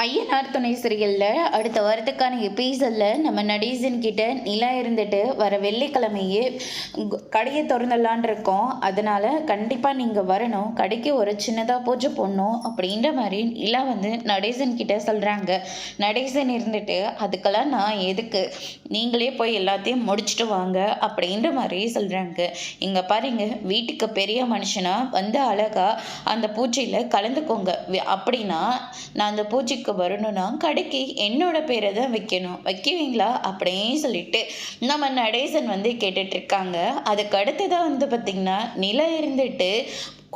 ஐயனார் துணை சீரியலில் அடுத்த வாரத்துக்கான எபிசோடில் நம்ம நடேசன் கிட்ட நிலா இருந்துட்டு வர வெள்ளிக்கிழமையே கடையை திறந்துடலான் இருக்கோம். அதனால் கண்டிப்பாக நீங்கள் வரணும், கடைக்கு ஒரு சின்னதாக பூஜை போடணும் அப்படின்ற மாதிரி நிலா நடேசன் கிட்ட சொல்கிறாங்க. நடேசன் இருந்துட்டு அதுக்கெல்லாம் நான் எதுக்கு, நீங்களே போய் எல்லாத்தையும் முடிச்சுட்டு வாங்க அப்படின்ற மாதிரி சொல்கிறாங்க. இங்கே பாருங்க, வீட்டுக்கு பெரிய மனுஷனா அழகா அந்த பூஜையில் கலந்துக்கோங்க. அப்படின்னா நான் அந்த பூஜைக்கு வரணும்னா கடைக்கு என்னோட பேரை தான் வைக்கணும், வைக்குவீங்களா அப்படின்னு சொல்லிட்டு நம்ம நடேசன் கேட்டுட்டு இருக்காங்க. அதுக்கு அடுத்ததான் பார்த்தீங்கன்னா நிலை இருந்துட்டு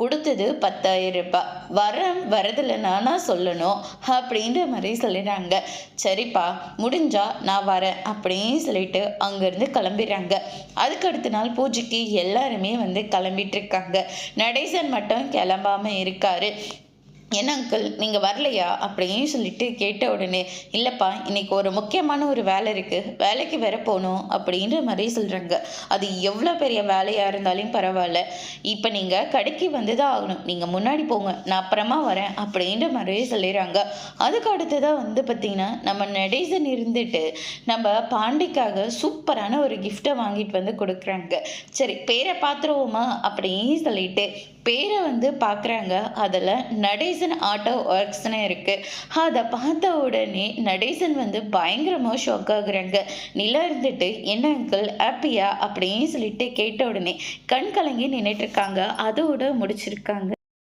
கொடுத்தது 10,000 ரூபாய், வரதில்லை நானா சொல்லணும் அப்படின்ற மாதிரி சொல்லிடுறாங்க. சரிப்பா, முடிஞ்சா நான் வரேன் அப்படின்னு சொல்லிட்டு அங்கேருந்து கிளம்பிடுறாங்க. அதுக்கு அடுத்த நாள் பூஜைக்கு எல்லாருமே கிளம்பிட்டு இருக்காங்க. நடேசன் மட்டும் கிளம்பாம இருக்காரு. என்ன அங்கிள் நீங்கள் வரலையா அப்படின்னு சொல்லிட்டு கேட்ட உடனே, இல்லைப்பா இன்னைக்கு ஒரு முக்கியமான ஒரு வேலை இருக்குது, வேலைக்கு வேற போகணும் அப்படின்ற மாதிரி சொல்கிறாங்க. அது எவ்வளோ பெரிய வேலையாக இருந்தாலும் பரவாயில்ல, இப்போ நீங்கள் கடைக்கு தான் ஆகணும், நீங்கள் முன்னாடி போங்க, நான் அப்புறமா வரேன் அப்படின்ற மாதிரி சொல்லிடுறாங்க. அதுக்கு அடுத்ததாக பார்த்திங்கன்னா நம்ம நடேசன் இருந்துட்டு நம்ம பாண்டிக்காக சூப்பரான ஒரு கிஃப்டை வாங்கிட்டு கொடுக்குறாங்க. சரி பேரை பார்த்துருவோமா அப்படின்னு சொல்லிட்டு பேரை பார்க்குறாங்க. அதில் நடேசன் ஆட்டோ ஒர்க்ஸ்னு இருக்குது. அதை பார்த்த உடனே நடேசன் பயங்கரமாக ஷாக் ஆகுறாங்க. நிலா இருந்துட்டு என்ன அங்கிள் ஹாப்பியா அப்படின்னு சொல்லிட்டு கேட்ட உடனே கண் கலங்கி நின்றுட்டுருக்காங்க. அதோட முடிச்சிருக்காங்க.